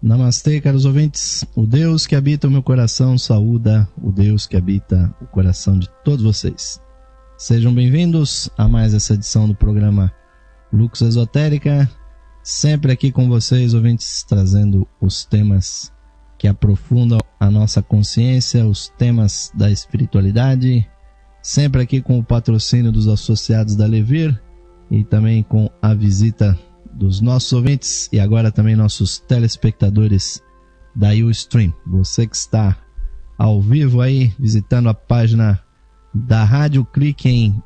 Namastê, caros ouvintes. O Deus que habita o meu coração saúda o Deus que habita o coração de todos vocês. Sejam bem-vindos a mais essa edição do programa Lux Esotérica. Sempre aqui com vocês, ouvintes, trazendo os temas que aprofundam a nossa consciência, os temas da espiritualidade. Sempre aqui com o patrocínio dos associados da Levir e também com a visita dos nossos ouvintes e agora também nossos telespectadores da Ustream. Você que está ao vivo aí visitando a página da rádio, cliquem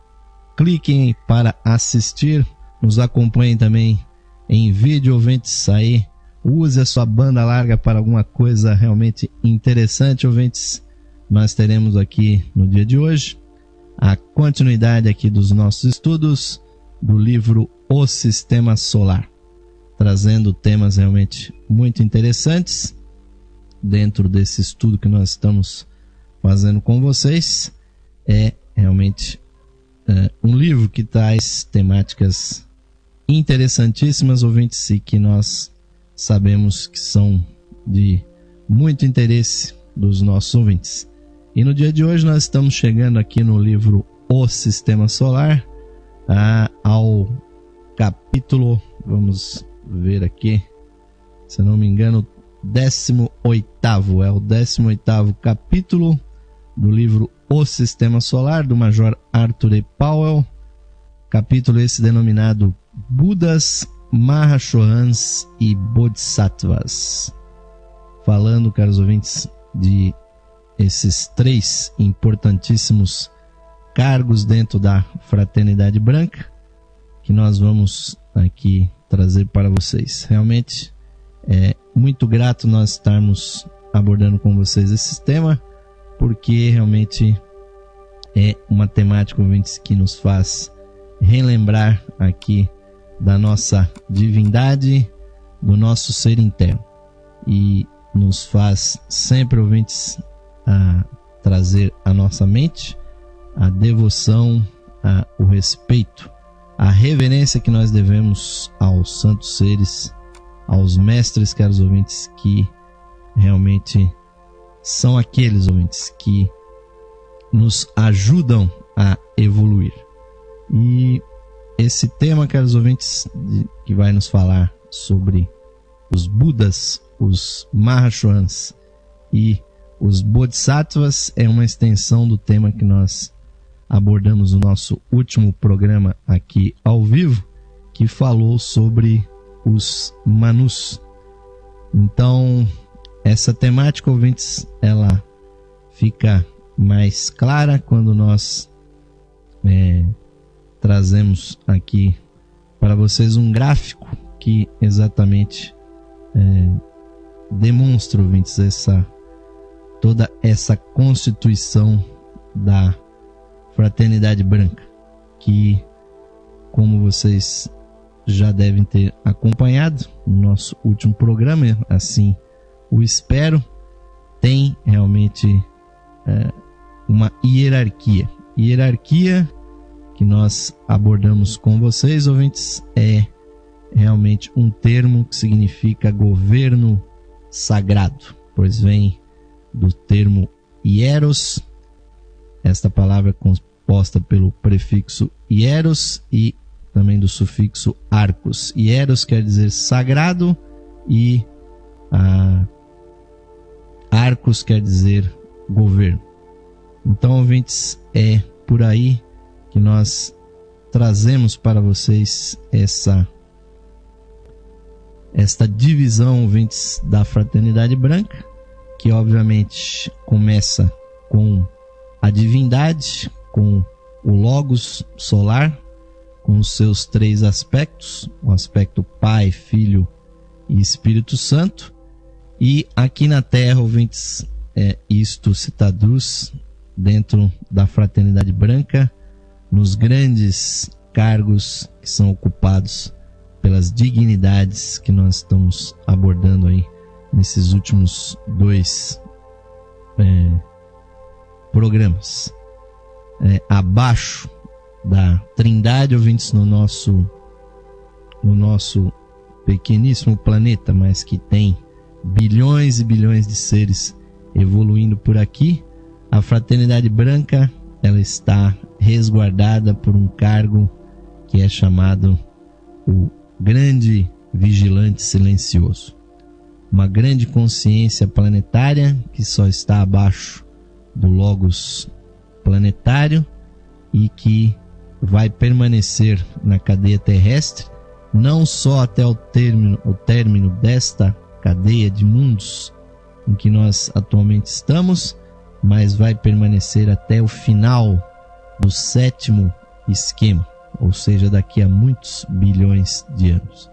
para assistir, nos acompanhem também em vídeo, ouvintes aí, use a sua banda larga para alguma coisa realmente interessante, ouvintes. Nós teremos aqui no dia de hoje a continuidade aqui dos nossos estudos do livro O Sistema Solar, trazendo temas realmente muito interessantes dentro desse estudo que nós estamos fazendo com vocês. É realmente um livro que traz temáticas interessantíssimas, ouvintes, e que nós sabemos que são de muito interesse dos nossos ouvintes. E no dia de hoje nós estamos chegando aqui no livro O Sistema Solar, ao capítulo, vamos ver aqui, se não me engano, 18º, é o 18º capítulo do livro O Sistema Solar, do Major Arthur E. Powell, capítulo esse denominado Budas, Mahashohans e Bodhisattvas, falando, caros ouvintes, de esses três importantíssimos cargos dentro da Fraternidade Branca, que nós vamos aqui trazer para vocês. Realmente é muito grato nós estarmos abordando com vocês esse tema, porque realmente é uma temática, ouvintes, que nos faz relembrar aqui da nossa divindade, do nosso ser interno, e nos faz sempre, ouvintes, a trazer à nossa mente a devoção, o respeito, a reverência que nós devemos aos santos seres, aos mestres, caros ouvintes, que realmente são aqueles, ouvintes, que nos ajudam a evoluir. E esse tema, caros ouvintes, que vai nos falar sobre os Budas, os Mahashohans e os Bodhisattvas, é uma extensão do tema que nós abordamos no nosso último programa aqui ao vivo, que falou sobre os Manus. Então, essa temática, ouvintes, ela fica mais clara quando nós trazemos aqui para vocês um gráfico que exatamente demonstra, ouvintes, toda essa constituição da Fraternidade Branca, que, como vocês já devem ter acompanhado no nosso último programa, assim o espero, tem realmente uma hierarquia que nós abordamos com vocês, ouvintes, é realmente um termo que significa governo sagrado, pois vem do termo hieros. Esta palavra é composta pelo prefixo hieros e também do sufixo arcos. Hieros quer dizer sagrado e arcos quer dizer governo. Então, ouvintes, é por aí que nós trazemos para vocês esta divisão, ouvintes, da Fraternidade Branca, que obviamente começa com a divindade, com o Logos solar, com os seus três aspectos, o aspecto Pai, Filho e Espírito Santo. E aqui na Terra, ouvintes, isto se traduz dentro da Fraternidade Branca nos grandes cargos que são ocupados pelas dignidades que nós estamos abordando aí nesses últimos dois programas. Abaixo da Trindade, ouvintes, no nosso pequeníssimo planeta, mas que tem bilhões e bilhões de seres evoluindo por aqui, a Fraternidade Branca ela está resguardada por um cargo que é chamado o Grande Vigilante Silencioso. Uma grande consciência planetária que só está abaixo do Logos planetário e que vai permanecer na cadeia terrestre, não só até o término desta cadeia de mundos em que nós atualmente estamos, mas vai permanecer até o final do 7º esquema, ou seja, daqui a muitos bilhões de anos.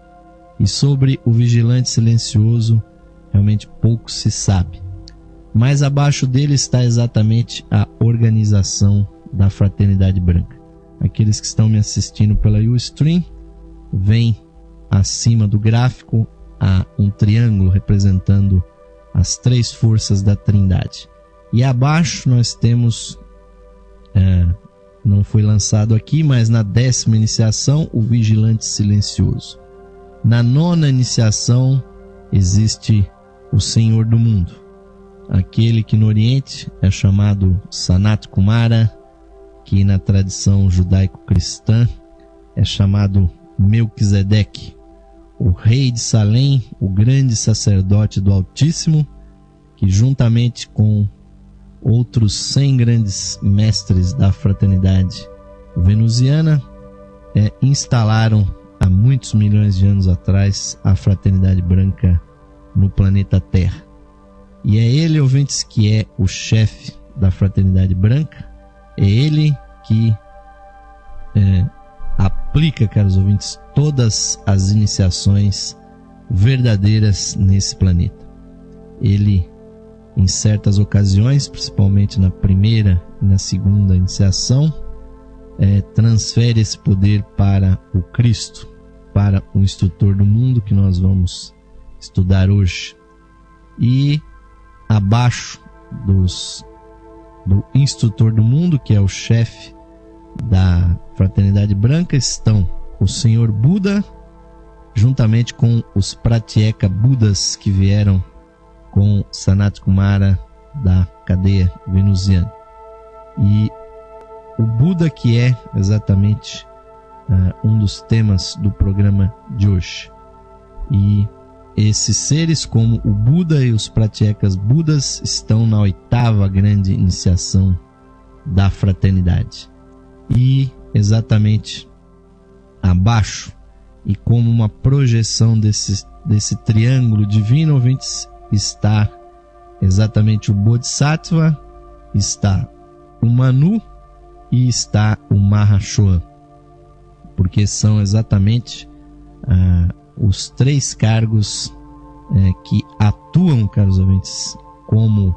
E sobre o Vigilante Silencioso, realmente pouco se sabe. Mas abaixo dele está exatamente a organização da Fraternidade Branca. Aqueles que estão me assistindo pela Ustream, vem acima do gráfico um triângulo representando as 3 forças da Trindade. E abaixo nós temos, não foi lançado aqui, mas na 10ª iniciação, o Vigilante Silencioso. Na 9ª iniciação existe o Senhor do Mundo, aquele que no Oriente é chamado Sanat Kumara, que na tradição judaico-cristã é chamado Melquisedeque, o rei de Salém, o grande sacerdote do Altíssimo, que juntamente com outros 100 grandes mestres da fraternidade venusiana instalaram há muitos milhões de anos atrás a Fraternidade Branca no planeta Terra. E é ele, ouvintes, que é o chefe da Fraternidade Branca. É ele que aplica, caros ouvintes, todas as iniciações verdadeiras nesse planeta. Ele, em certas ocasiões, principalmente na 1ª e na 2ª iniciação, transfere esse poder para o Cristo, para o instrutor do mundo, que nós vamos estudar hoje. E abaixo do instrutor do mundo, que é o chefe da Fraternidade Branca, estão o Senhor Buda, juntamente com os Pratyeka Budas que vieram com Sanat Kumara da cadeia venusiana. E o Buda, que é exatamente um dos temas do programa de hoje. E esses seres, como o Buda e os Pratyekas Budas, estão na 8ª grande iniciação da fraternidade. E exatamente abaixo, e como uma projeção desse triângulo divino, ouvintes, está exatamente o Bodhisattva, está o Manu e está o Mahashohan, porque são exatamente os 3 cargos que atuam, caros ouvintes, como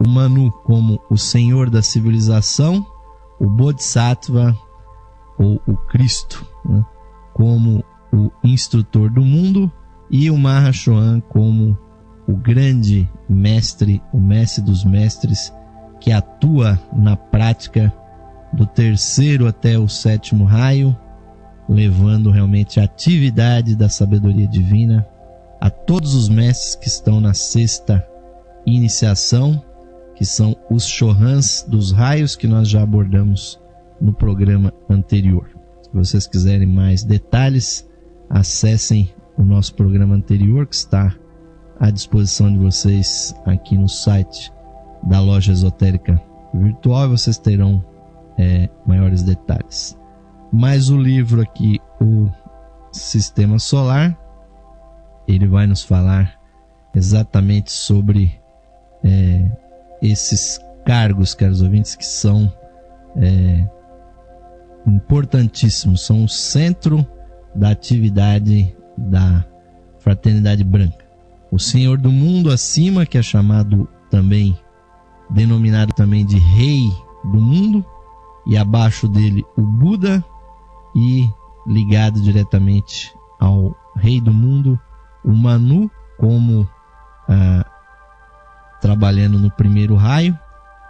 o Manu como o Senhor da civilização, o Bodhisattva ou o Cristo, né, como o instrutor do mundo, e o Mahashohan como o grande mestre, o mestre dos mestres, que atua na prática do 3º até o 7º raio, levando realmente a atividade da sabedoria divina a todos os mestres que estão na 6ª iniciação, que são os Shohans dos raios, que nós já abordamos no programa anterior. Se vocês quiserem mais detalhes, acessem o nosso programa anterior, que está à disposição de vocês aqui no site da Loja Esotérica Virtual, e vocês terão maiores detalhes. Mas o livro aqui, o Sistema Solar, ele vai nos falar exatamente sobre esses cargos, caros ouvintes, que são importantíssimos, são o centro da atividade da Fraternidade Branca. O Senhor do Mundo acima, que é chamado também, denominado também de Rei do Mundo, e abaixo dele o Buda, e ligado diretamente ao Rei do Mundo, o Manu, como trabalhando no 1º raio,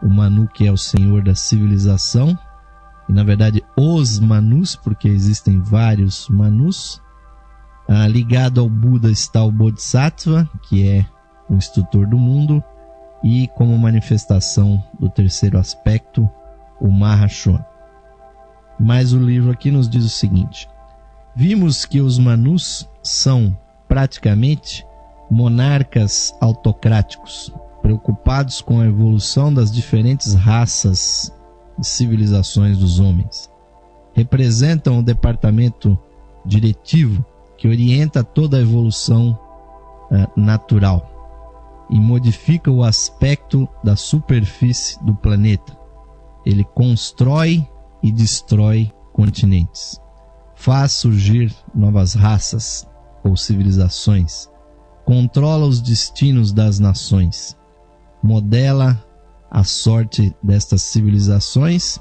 o Manu, que é o Senhor da civilização, e na verdade os Manus, porque existem vários Manus, Ligado ao Buda está o Bodhisattva, que é o instrutor do mundo, e como manifestação do terceiro aspecto, o Mahashohan. Mas o livro aqui nos diz o seguinte: vimos que os Manus são praticamente monarcas autocráticos, preocupados com a evolução das diferentes raças e civilizações dos homens. Representam o departamento diretivo que orienta toda a evolução natural e modifica o aspecto da superfície do planeta. Ele constrói e destrói continentes, faz surgir novas raças ou civilizações, controla os destinos das nações, modela a sorte destas civilizações,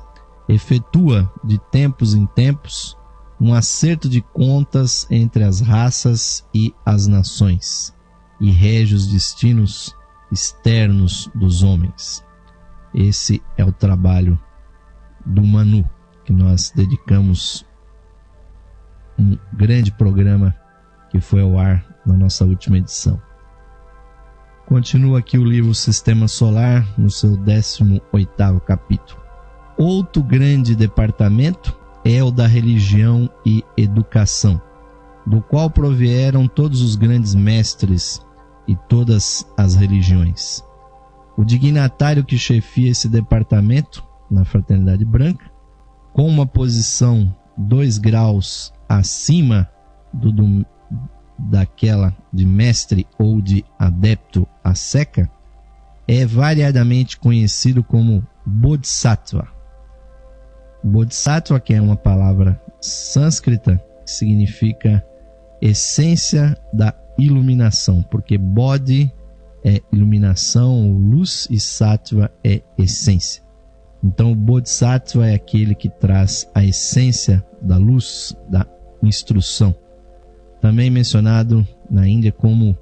efetua de tempos em tempos um acerto de contas entre as raças e as nações, e rege os destinos externos dos homens. Esse é o trabalho do Manu, que nós dedicamos um grande programa que foi ao ar na nossa última edição. Continua aqui o livro Sistema Solar, no seu 18º capítulo. Outro grande departamento é o da religião e educação, do qual provieram todos os grandes mestres e todas as religiões. O dignatário que chefia esse departamento, na Fraternidade Branca, com uma posição 2 graus acima daquela de mestre ou de adepto a seca, é variadamente conhecido como Bodhisattva. Bodhisattva, que é uma palavra sânscrita, que significa essência da iluminação, porque Bodhi é iluminação ou luz e Sattva é essência. Então o Bodhisattva é aquele que traz a essência da luz, da instrução. Também mencionado na Índia como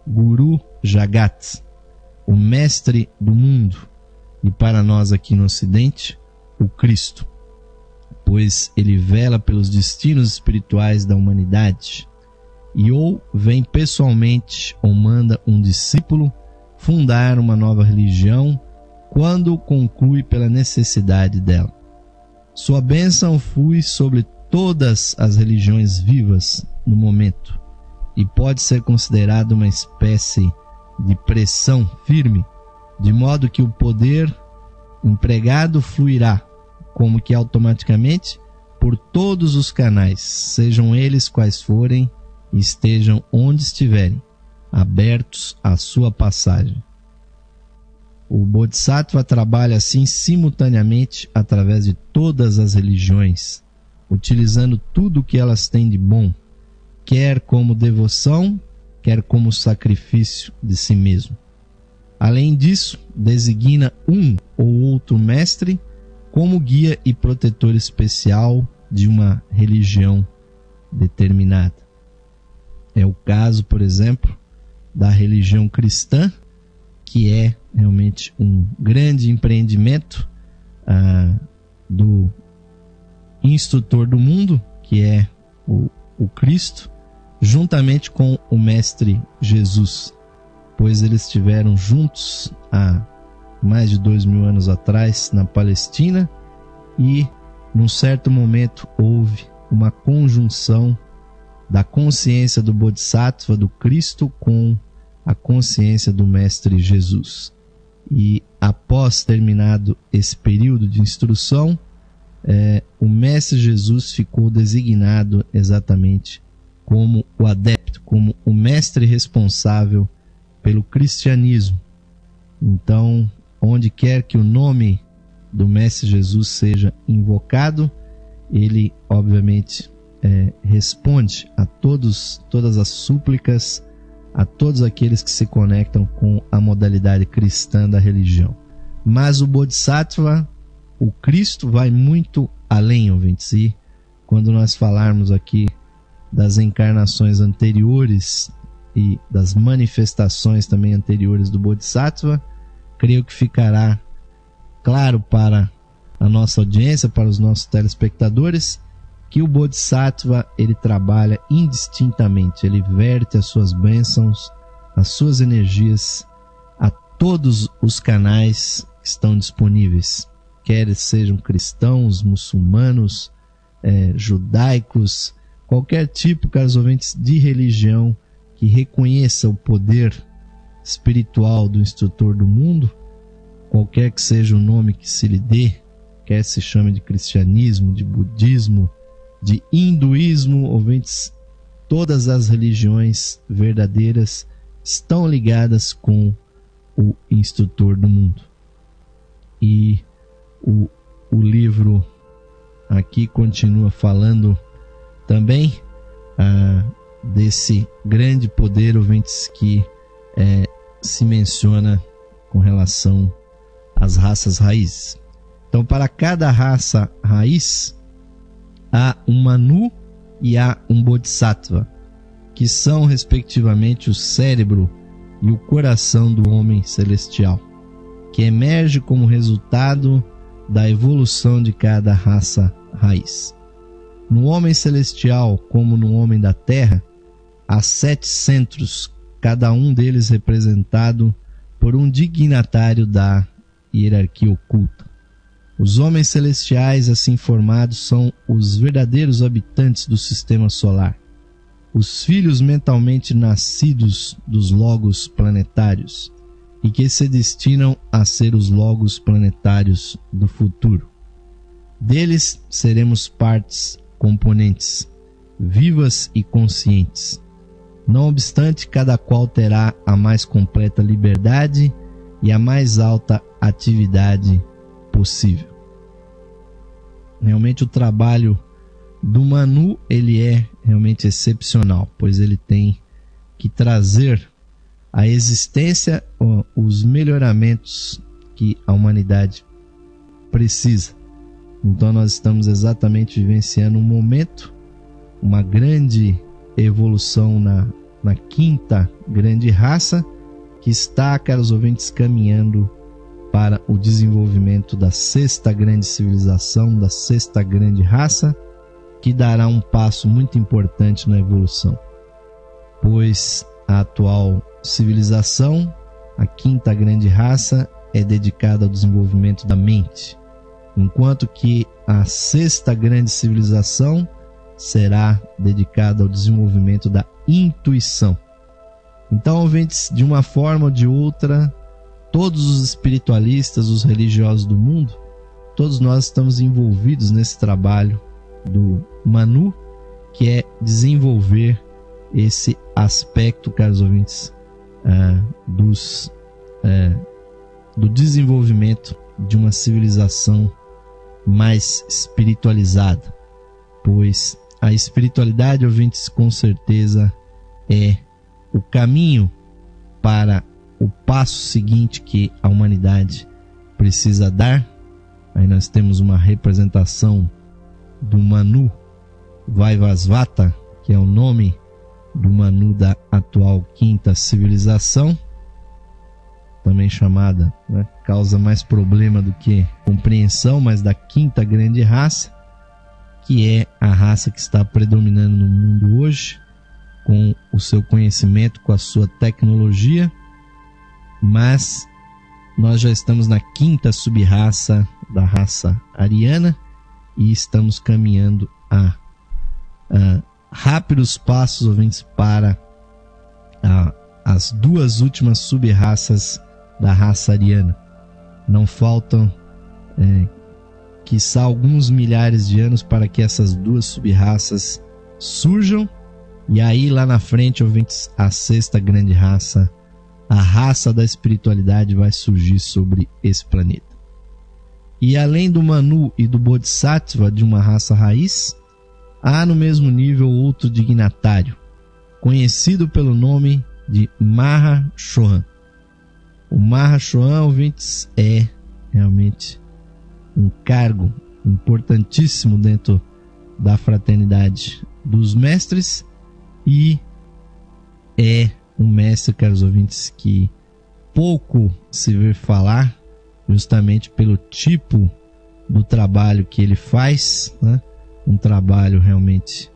Guru Jagat, o mestre do mundo, e para nós aqui no Ocidente, o Cristo, pois ele vela pelos destinos espirituais da humanidade e ou vem pessoalmente ou manda um discípulo fundar uma nova religião quando conclui pela necessidade dela. Sua bênção flui sobre todas as religiões vivas no momento e pode ser considerada uma espécie de pressão firme, de modo que o poder empregado fluirá como que automaticamente por todos os canais, sejam eles quais forem e estejam onde estiverem, abertos à sua passagem. O Bodhisattva trabalha assim simultaneamente através de todas as religiões, utilizando tudo o que elas têm de bom, quer como devoção, quer como sacrifício de si mesmo. Além disso, designa um ou outro mestre como guia e protetor especial de uma religião determinada. É o caso, por exemplo, da religião cristã, que é realmente um grande empreendimento do instrutor do mundo, que é o Cristo, juntamente com o Mestre Jesus, pois eles estiveram juntos há mais de 2000 anos atrás na Palestina e num certo momento houve uma conjunção da consciência do Bodhisattva, do Cristo, com a consciência do Mestre Jesus. E após terminado esse período de instrução, o Mestre Jesus ficou designado exatamente como o adepto, como o mestre responsável pelo cristianismo. Então, onde quer que o nome do Mestre Jesus seja invocado, ele obviamente responde a todas as súplicas, a todos aqueles que se conectam com a modalidade cristã da religião. Mas o Bodhisattva, o Cristo, vai muito além, ouvintes. E quando nós falarmos aqui das encarnações anteriores e das manifestações também anteriores do Bodhisattva, creio que ficará claro para a nossa audiência, para os nossos telespectadores, que o Bodhisattva ele trabalha indistintamente, ele verte as suas bênçãos, as suas energias a todos os canais que estão disponíveis, quer sejam cristãos, muçulmanos, judaicos, qualquer tipo, caros ouvintes, de religião que reconheça o poder espiritual do instrutor do mundo, qualquer que seja o nome que se lhe dê, quer se chame de cristianismo, de budismo, de hinduísmo, ouvintes, todas as religiões verdadeiras estão ligadas com o instrutor do mundo. E o livro aqui continua falando também desse grande poder, ouvintes, que se menciona com relação às raças raízes. Então, para cada raça raiz, há um Manu e há um Bodhisattva, que são, respectivamente, o cérebro e o coração do homem celestial, que emerge como resultado da evolução de cada raça raiz. No homem celestial, como no homem da terra, há 7 centros, cada um deles representado por um dignatário da hierarquia oculta. Os homens celestiais assim formados são os verdadeiros habitantes do sistema solar, os filhos mentalmente nascidos dos logos planetários e que se destinam a ser os logos planetários do futuro. Deles seremos partes componentes, vivas e conscientes. Não obstante, cada qual terá a mais completa liberdade e a mais alta atividade possível. Realmente o trabalho do Manu ele é realmente excepcional, pois ele tem que trazer à existência os melhoramentos que a humanidade precisa. Então nós estamos exatamente vivenciando um momento, uma grande evolução na quinta grande raça, que está, caros ouvintes, caminhando para o desenvolvimento da sexta grande civilização, da sexta grande raça, que dará um passo muito importante na evolução, pois a atual civilização, a quinta grande raça, é dedicada ao desenvolvimento da mente, enquanto que a sexta grande civilização será dedicada ao desenvolvimento da intuição. Então, ouvintes, de uma forma ou de outra, todos os espiritualistas, os religiosos do mundo, todos nós estamos envolvidos nesse trabalho do Manu, que é desenvolver esse aspecto, caros ouvintes, do desenvolvimento de uma civilização mais espiritualizada, pois a espiritualidade, ouvintes, com certeza é o caminho para o passo seguinte que a humanidade precisa dar. Aí nós temos uma representação do Manu Vaivasvata, que é o nome do Manu da atual quinta civilização, também chamada, causa mais problema do que compreensão, mas da quinta grande raça, que é a raça que está predominando no mundo hoje, com o seu conhecimento, com a sua tecnologia. Mas nós já estamos na quinta sub-raça da raça ariana e estamos caminhando a rápidos passos, ouvintes, para as duas últimas sub-raças da raça ariana. Não faltam quiçá alguns milhares de anos para que essas duas sub-raças surjam, e aí lá na frente, ouvintes, a sexta grande raça, a raça da espiritualidade, vai surgir sobre esse planeta. E além do Manu e do Bodhisattva de uma raça raiz, há no mesmo nível outro dignatário, conhecido pelo nome de Mahashohan. O Mahashohan, ouvintes, é realmente um cargo importantíssimo dentro da fraternidade dos mestres, e é um mestre, caros ouvintes, que pouco se vê falar, justamente pelo tipo do trabalho que ele faz, né? um trabalho realmente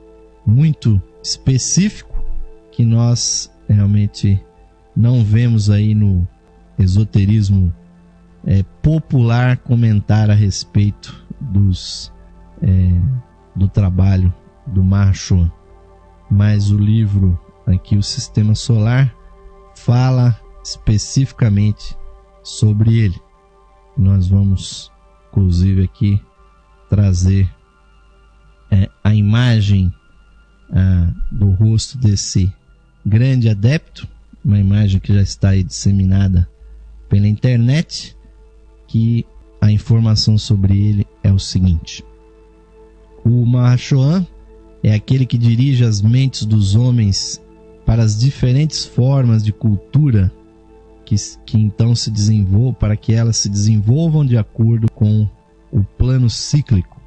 muito específico que nós realmente não vemos aí no esoterismo popular comentar a respeito do trabalho do Mahashohan. Mas o livro aqui, o Sistema Solar, fala especificamente sobre ele. Nós vamos, inclusive, aqui trazer a imagem do rosto desse grande adepto, uma imagem que já está aí disseminada pela internet, que a informação sobre ele é o seguinte: o Mahashohan é aquele que dirige as mentes dos homens para as diferentes formas de cultura que então se desenvolvam, para que elas se desenvolvam de acordo com o plano cíclico.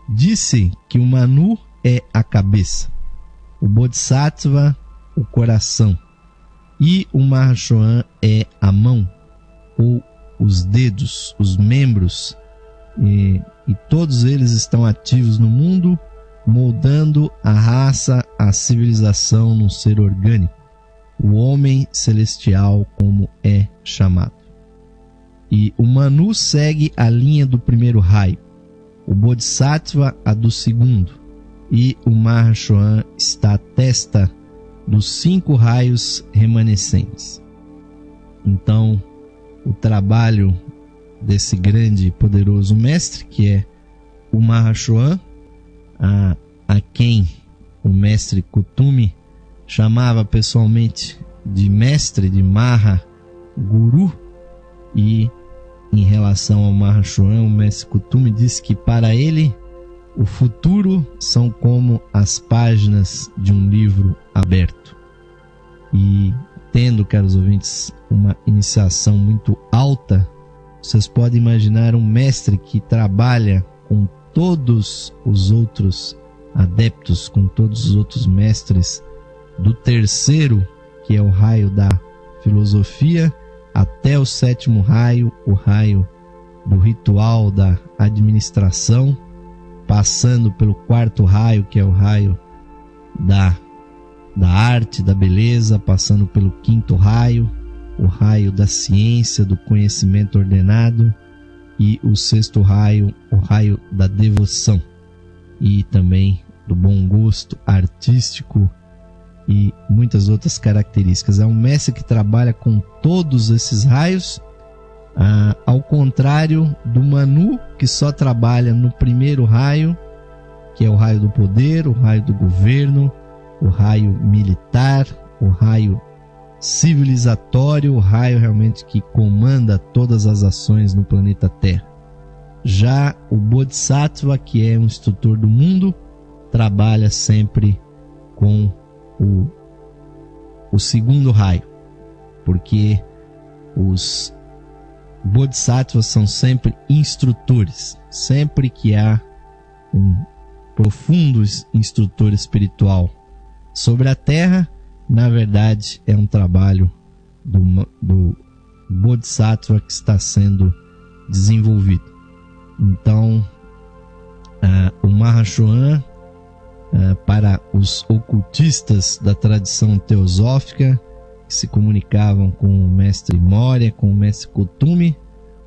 Disse que o Manu é a cabeça, o Bodhisattva o coração e o Mahashohan é a mão ou os dedos, os membros, e todos eles estão ativos no mundo, moldando a raça, a civilização no ser orgânico, o homem celestial, como é chamado. E o Manu segue a linha do primeiro raio, o Bodhisattva a do segundo, e o Mahashohan está à testa dos 5 raios remanescentes. Então, o trabalho desse grande e poderoso mestre, que é o Mahashohan, a quem o mestre Kuthumi chamava pessoalmente de mestre, de Maha Guru, e em relação ao Mahashohan, o mestre Kuthumi disse que para ele o futuro são como as páginas de um livro aberto. E tendo, caros ouvintes, uma iniciação muito alta, vocês podem imaginar um mestre que trabalha com todos os outros adeptos, com todos os outros mestres do terceiro, que é o raio da filosofia, até o 7º raio, o raio do ritual da administração, passando pelo 4º raio, que é o raio da arte, da beleza, passando pelo 5º raio, o raio da ciência, do conhecimento ordenado, e o 6º raio, o raio da devoção, e também do bom gosto artístico e muitas outras características. É um mestre que trabalha com todos esses raios, ao contrário do Manu, que só trabalha no primeiro raio, que é o raio do poder, o raio do governo, o raio militar, o raio civilizatório, o raio realmente que comanda todas as ações no planeta Terra. Já o Bodhisattva, que é um instrutor do mundo, trabalha sempre com o 2º raio, porque os Bodhisattvas são sempre instrutores. Sempre que há um profundo instrutor espiritual sobre a Terra, na verdade é um trabalho do Bodhisattva que está sendo desenvolvido. Então, o Mahashohan, para os ocultistas da tradição teosófica, que se comunicavam com o mestre Moria, com o mestre Kuthumi,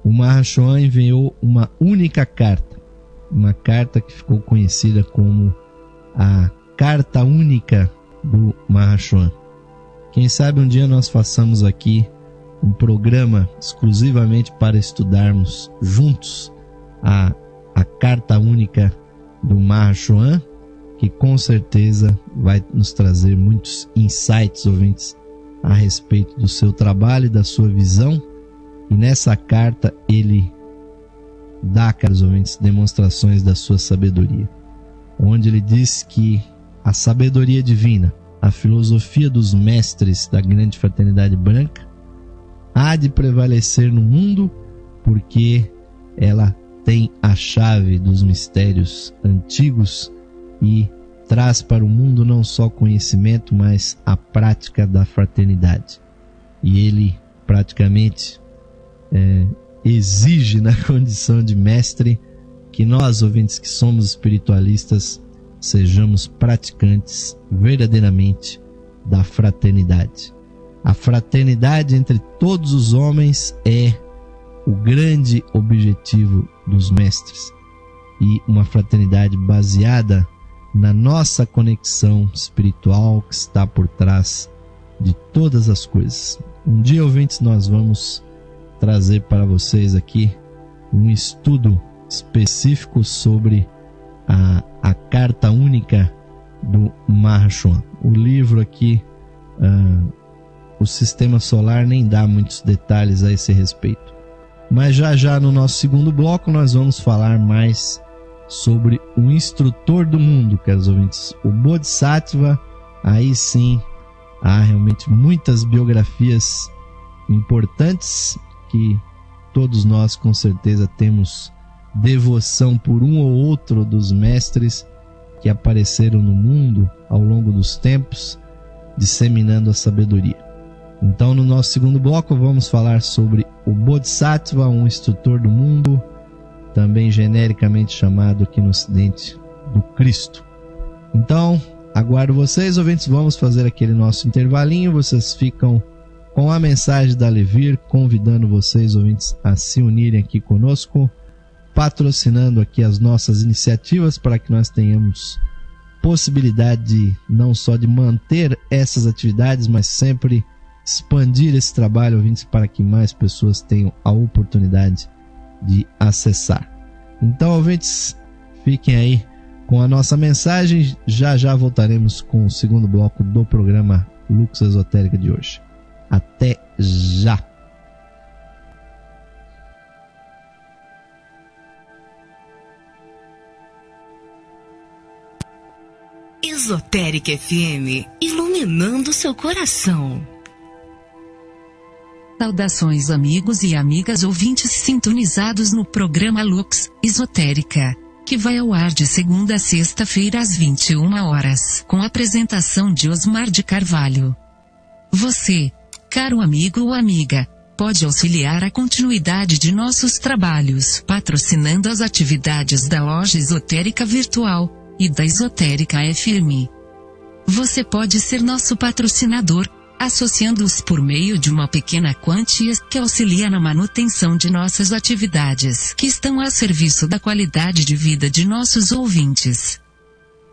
o Mahashohan enviou uma única carta, uma carta que ficou conhecida como a Carta Única do Mahashohan. Quem sabe um dia nós façamos aqui um programa exclusivamente para estudarmos juntos a Carta Única do Mahashohan, que com certeza vai nos trazer muitos insights, ouvintes, a respeito do seu trabalho e da sua visão. E nessa carta ele dá, caros ouvintes, demonstrações da sua sabedoria, onde ele diz que a sabedoria divina, a filosofia dos mestres da grande fraternidade branca, há de prevalecer no mundo, porque ela tem a chave dos mistérios antigos e traz para o mundo não só conhecimento, mas a prática da fraternidade. E ele praticamente exige na condição de mestre que nós, ouvintes que somos espiritualistas, sejamos praticantes verdadeiramente da fraternidade. A fraternidade entre todos os homens é o grande objetivo dos mestres, e uma fraternidade baseada na nossa conexão espiritual que está por trás de todas as coisas. Um dia, ouvintes, nós vamos trazer para vocês aqui um estudo específico sobre a Carta Única do Mahachohan. O livro aqui, o Sistema Solar, nem dá muitos detalhes a esse respeito. Mas já no nosso segundo bloco nós vamos falar mais sobre o instrutor do mundo, caros ouvintes, o Bodhisattva. Aí sim, há realmente muitas biografias importantes que todos nós com certeza temos devoção por um ou outro dos mestres que apareceram no mundo ao longo dos tempos, disseminando a sabedoria. Então, no nosso segundo bloco, vamos falar sobre o Bodhisattva, um instrutor do mundo, também genericamente chamado aqui no Ocidente do Cristo. Então, aguardo vocês, ouvintes. Vamos fazer aquele nosso intervalinho. Vocês ficam com a mensagem da Levir, convidando vocês, ouvintes, a se unirem aqui conosco, patrocinando aqui as nossas iniciativas para que nós tenhamos possibilidade não só de manter essas atividades, mas sempre expandir esse trabalho, ouvintes, para que mais pessoas tenham a oportunidade de acessar. Então, ouvintes, fiquem aí com a nossa mensagem. Já voltaremos com o segundo bloco do programa Lux Esotérica de hoje. Até já! Esotérica FM, iluminando seu coração. Saudações, amigos e amigas ouvintes sintonizados no programa Lux Esotérica, que vai ao ar de segunda a sexta-feira às 21 horas, com a apresentação de Osmar de Carvalho. Você, caro amigo ou amiga, pode auxiliar a continuidade de nossos trabalhos patrocinando as atividades da Loja Esotérica Virtual e da Esotérica FM. Você pode ser nosso patrocinador, associando-os por meio de uma pequena quantia que auxilia na manutenção de nossas atividades, que estão a serviço da qualidade de vida de nossos ouvintes.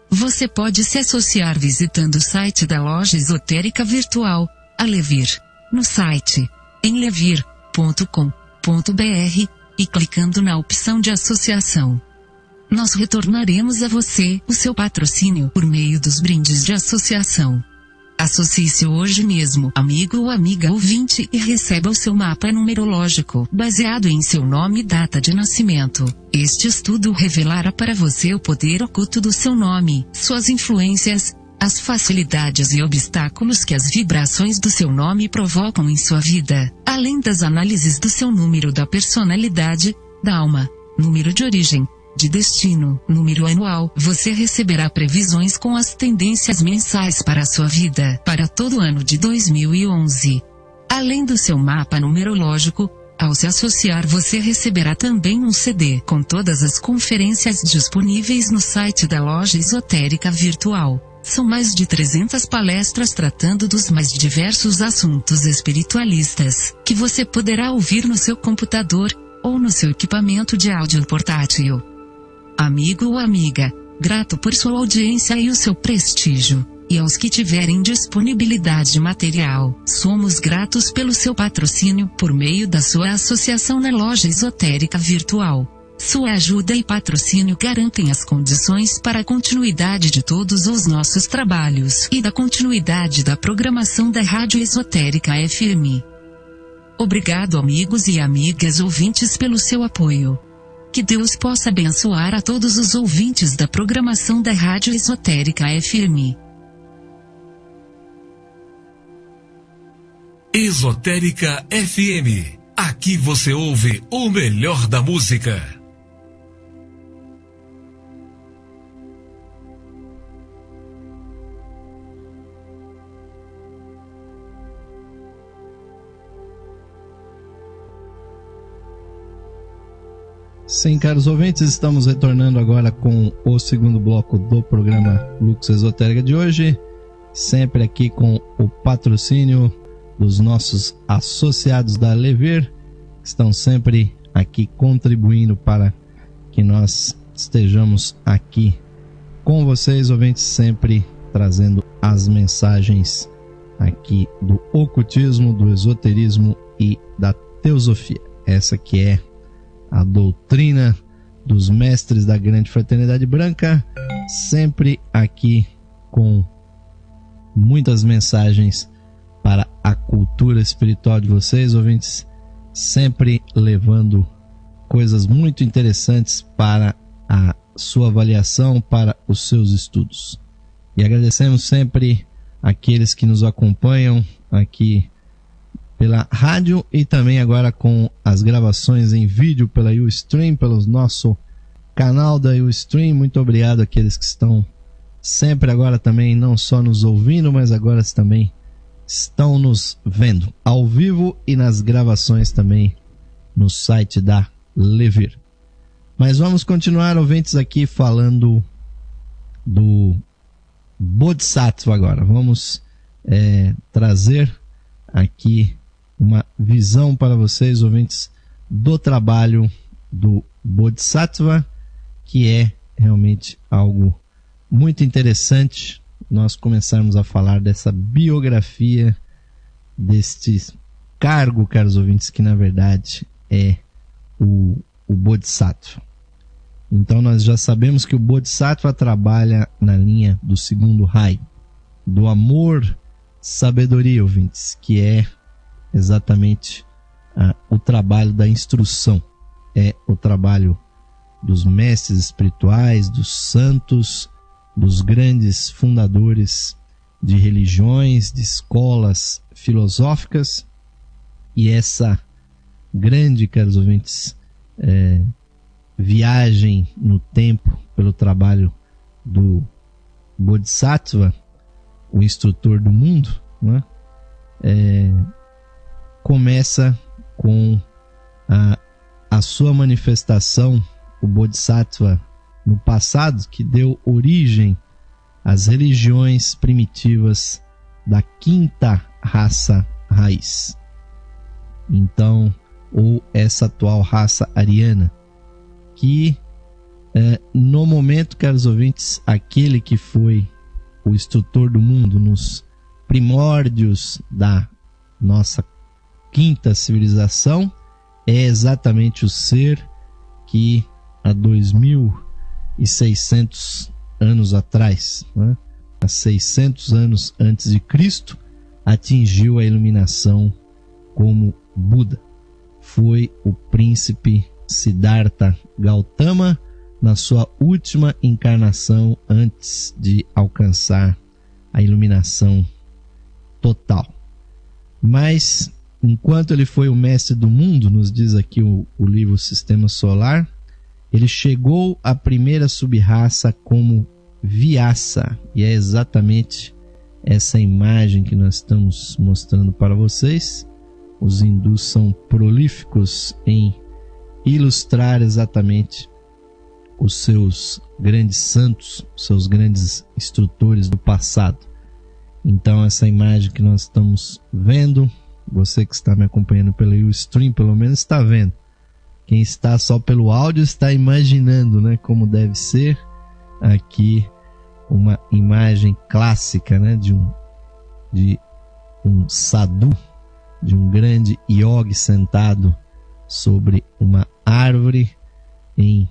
Você pode se associar visitando o site da Loja Esotérica Virtual, a Levir, no site em levir.com.br e clicando na opção de associação. Nós retornaremos a você o seu patrocínio por meio dos brindes de associação. Associe-se hoje mesmo, amigo ou amiga ouvinte, e receba o seu mapa numerológico, baseado em seu nome e data de nascimento. Este estudo revelará para você o poder oculto do seu nome, suas influências, as facilidades e obstáculos que as vibrações do seu nome provocam em sua vida, além das análises do seu número da personalidade, da alma, número de origem, de destino, número anual. Você receberá previsões com as tendências mensais para a sua vida, para todo o ano de 2011. Além do seu mapa numerológico, ao se associar você receberá também um CD com todas as conferências disponíveis no site da Loja Esotérica Virtual. São mais de 300 palestras tratando dos mais diversos assuntos espiritualistas, que você poderá ouvir no seu computador, ou no seu equipamento de áudio portátil. Amigo ou amiga, grato por sua audiência e o seu prestígio, e aos que tiverem disponibilidade material, somos gratos pelo seu patrocínio por meio da sua associação na Loja Esotérica Virtual. Sua ajuda e patrocínio garantem as condições para a continuidade de todos os nossos trabalhos e da continuidade da programação da Rádio Esotérica FM. Obrigado, amigos e amigas ouvintes, pelo seu apoio. Que Deus possa abençoar a todos os ouvintes da programação da Rádio Esotérica FM. Esotérica FM. Aqui você ouve o melhor da música. Sim, caros ouvintes, estamos retornando agora com o segundo bloco do programa Lux Esotérica de hoje, sempre aqui com o patrocínio dos nossos associados da Levir, que estão sempre aqui contribuindo para que nós estejamos aqui com vocês, ouvintes, sempre trazendo as mensagens aqui do ocultismo, do esoterismo e da teosofia. Essa que é a doutrina dos mestres da Grande Fraternidade Branca, sempre aqui com muitas mensagens para a cultura espiritual de vocês, ouvintes, sempre levando coisas muito interessantes para a sua avaliação, para os seus estudos. E agradecemos sempre aqueles que nos acompanham aqui pela rádio e também agora com as gravações em vídeo pela Ustream, pelo nosso canal da Ustream. Muito obrigado àqueles que estão sempre agora também não só nos ouvindo, mas agora também estão nos vendo ao vivo e nas gravações também no site da Levir. Mas vamos continuar, ouvintes, aqui falando do Bodhisattva agora. Vamos trazer aqui uma visão para vocês, ouvintes, do trabalho do Bodhisattva, que é realmente algo muito interessante nós começarmos a falar dessa biografia, deste cargo, caros ouvintes, que na verdade é o Bodhisattva. Então nós já sabemos que o Bodhisattva trabalha na linha do segundo raio, do amor, sabedoria, ouvintes, que é exatamente o trabalho da instrução, é o trabalho dos mestres espirituais, dos santos, dos grandes fundadores de religiões, de escolas filosóficas. E essa grande, caros ouvintes, viagem no tempo pelo trabalho do Bodhisattva, o instrutor do mundo, né? Começa com a sua manifestação, o Bodhisattva no passado, que deu origem às religiões primitivas da quinta raça raiz. Então, ou essa atual raça ariana, que no momento, caros ouvintes, aquele que foi o instrutor do mundo nos primórdios da nossa quinta civilização, é exatamente o ser que há 2.600 anos atrás, né, há 600 anos antes de Cristo, atingiu a iluminação como Buda. Foi o príncipe Siddhartha Gautama na sua última encarnação antes de alcançar a iluminação total. Mas enquanto ele foi o mestre do mundo, nos diz aqui o livro Sistema Solar, ele chegou à primeira subraça como Vyasa, e é exatamente essa imagem que nós estamos mostrando para vocês. Os hindus são prolíficos em ilustrar exatamente os seus grandes santos, os seus grandes instrutores do passado. Então essa imagem que nós estamos vendo, você que está me acompanhando pelo Ustream pelo menos está vendo. Quem está só pelo áudio está imaginando, né, como deve ser aqui uma imagem clássica, né, de um sadhu, de um grande yogi sentado sobre uma árvore em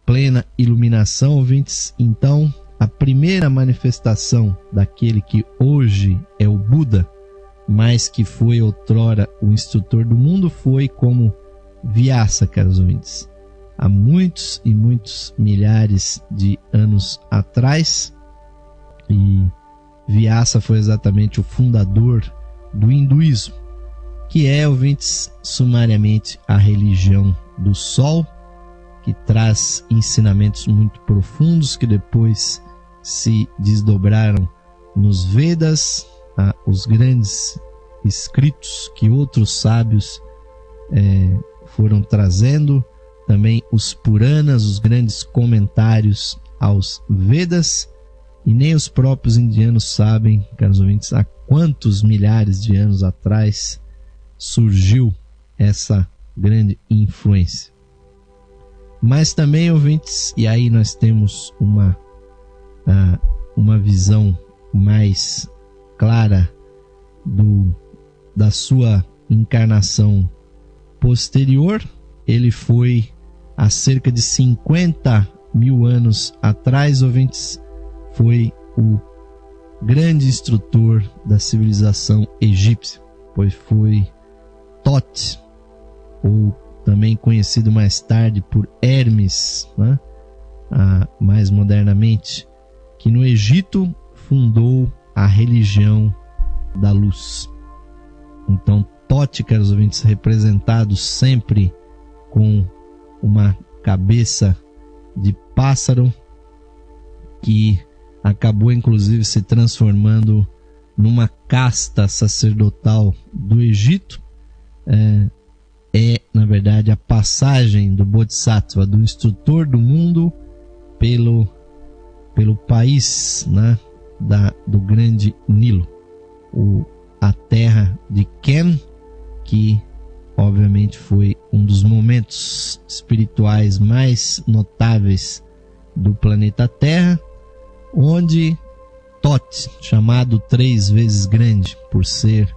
plena iluminação, ouvintes. Então, a primeira manifestação daquele que hoje é o Buda, mas que foi outrora o instrutor do mundo, foi como Vyasa, caros ouvintes. Há muitos e muitos milhares de anos atrás, e Vyasa foi exatamente o fundador do hinduísmo, que é, ouvintes, sumariamente a religião do Sol, que traz ensinamentos muito profundos que depois se desdobraram nos Vedas, os grandes escritos que outros sábios foram trazendo também os Puranas, os grandes comentários aos Vedas, e nem os próprios indianos sabem, caros ouvintes, há quantos milhares de anos atrás surgiu essa grande influência. Mas também, ouvintes, e aí nós temos uma visão mais clara da sua encarnação posterior. Ele foi há cerca de 50 mil anos atrás, ouvintes, foi o grande instrutor da civilização egípcia, pois foi Tote, ou também conhecido mais tarde por Hermes, né? Mais modernamente, que no Egito fundou a religião da luz. Então, Tote, caros ouvintes, representado sempre com uma cabeça de pássaro, que acabou inclusive se transformando numa casta sacerdotal do Egito, na verdade a passagem do Bodhisattva, do instrutor do mundo, pelo país, né, do grande Nilo, a terra de Ken, que obviamente foi um dos momentos espirituais mais notáveis do planeta Terra, onde Tote, chamado 3 vezes grande, por ser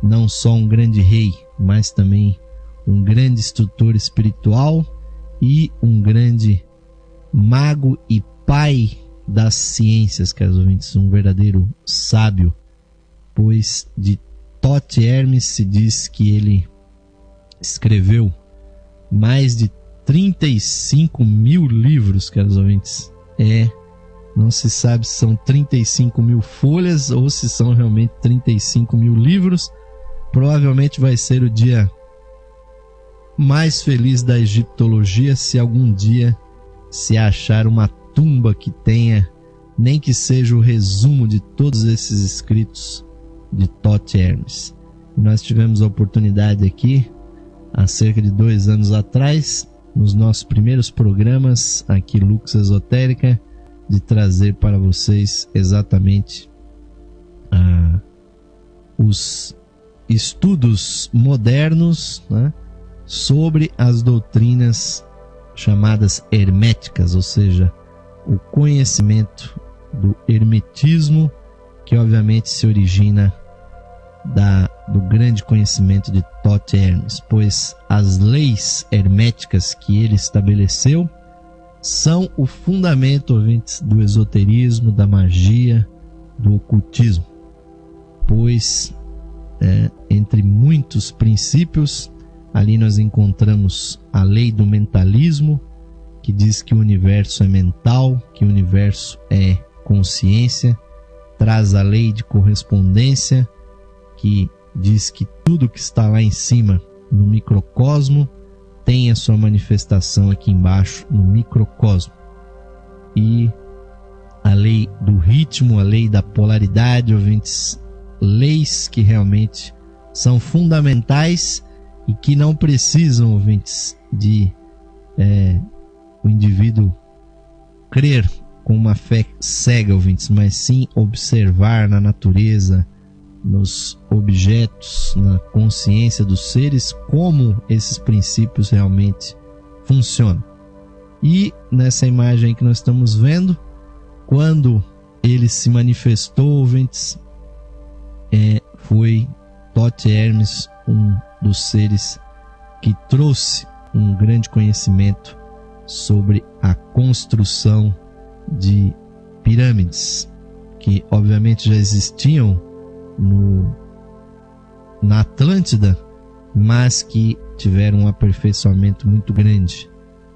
não só um grande rei, mas também um grande instrutor espiritual e um grande mago e pai das ciências, caros ouvintes, um verdadeiro sábio, pois de Tote Hermes se diz que ele escreveu mais de 35 mil livros, caros ouvintes. Não se sabe se são 35 mil folhas ou se são realmente 35 mil livros. Provavelmente vai ser o dia mais feliz da egiptologia se algum dia se achar uma tumba que tenha, nem que seja o resumo de todos esses escritos de Tote Hermes. Nós tivemos a oportunidade aqui, há cerca de 2 anos atrás, nos nossos primeiros programas aqui Lux Esotérica, de trazer para vocês exatamente os estudos modernos, né, sobre as doutrinas chamadas herméticas, ou seja, o conhecimento do hermetismo, que obviamente se origina do grande conhecimento de Tote Hermes, pois as leis herméticas que ele estabeleceu são o fundamento, ouvintes, do esoterismo, da magia, do ocultismo, pois entre muitos princípios, ali nós encontramos a lei do mentalismo, que diz que o universo é mental, que o universo é consciência, traz a lei de correspondência, que diz que tudo que está lá em cima, no microcosmo, tem a sua manifestação aqui embaixo, no microcosmo. E a lei do ritmo, a lei da polaridade, ouvintes, leis que realmente são fundamentais e que não precisam, ouvintes, de o indivíduo crer com uma fé cega, ouvintes, mas sim observar na natureza, nos objetos, na consciência dos seres, como esses princípios realmente funcionam. E nessa imagem que nós estamos vendo, quando ele se manifestou, ouvintes, foi Tote Hermes um dos seres que trouxe um grande conhecimento sobre a construção de pirâmides, que obviamente já existiam na Atlântida, mas que tiveram um aperfeiçoamento muito grande.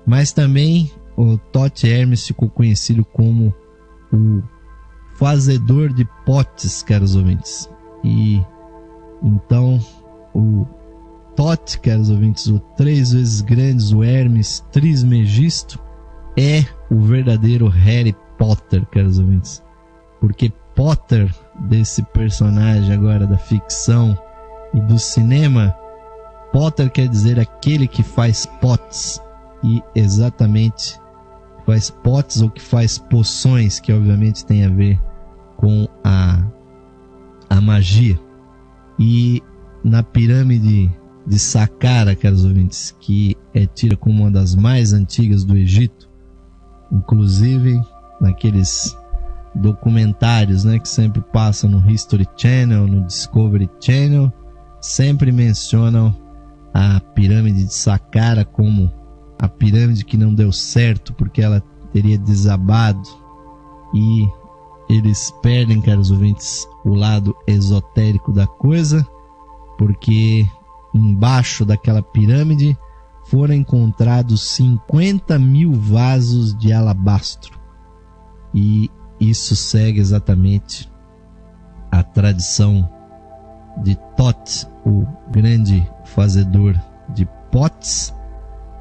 Mas também o Tote Hermes ficou conhecido como o fazedor de potes, caros ouvintes. E então o Tote, caros ouvintes, o 3 vezes grande, o Hermes Trismegisto, é o verdadeiro Harry Potter, caros ouvintes, porque Potter, desse personagem agora da ficção e do cinema, Potter quer dizer aquele que faz potes, e exatamente faz potes ou que faz poções, que obviamente tem a ver com a magia. E na pirâmide de Saqqara, caros ouvintes, que é tida como uma das mais antigas do Egito, inclusive naqueles documentários, né, que sempre passam no History Channel, no Discovery Channel, sempre mencionam a pirâmide de Saqqara como a pirâmide que não deu certo porque ela teria desabado, e eles perdem, caros ouvintes, o lado esotérico da coisa, porque embaixo daquela pirâmide foram encontrados 50 mil vasos de alabastro, e isso segue exatamente a tradição de Thoth, o grande fazedor de potes,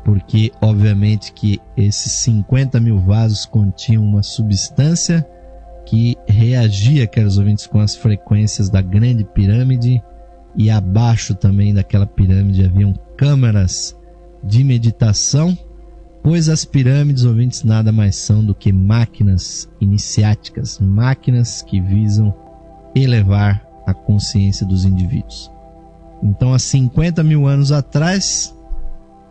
porque obviamente que esses 50 mil vasos continham uma substância que reagia, caros ouvintes, com as frequências da grande pirâmide, e abaixo também daquela pirâmide haviam câmaras de meditação, pois as pirâmides, ouvintes, nada mais são do que máquinas iniciáticas, máquinas que visam elevar a consciência dos indivíduos. Então, há 50 mil anos atrás,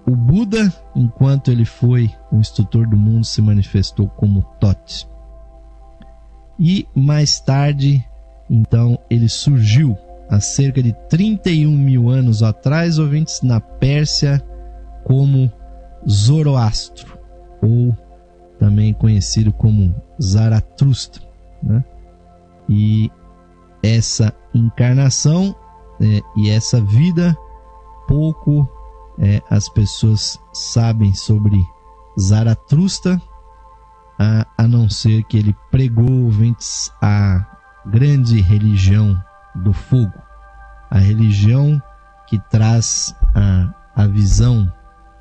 o Buda, enquanto ele foi o instrutor do mundo, se manifestou como Thoth. E mais tarde, então, ele surgiu há cerca de 31 mil anos atrás, ouvintes, na Pérsia, como Zoroastro, ou também conhecido como Zaratustra, né? E essa encarnação e essa vida, pouco as pessoas sabem sobre Zaratustra, a não ser que ele pregou, ouvintes, a grande religião do fogo, a religião que traz a visão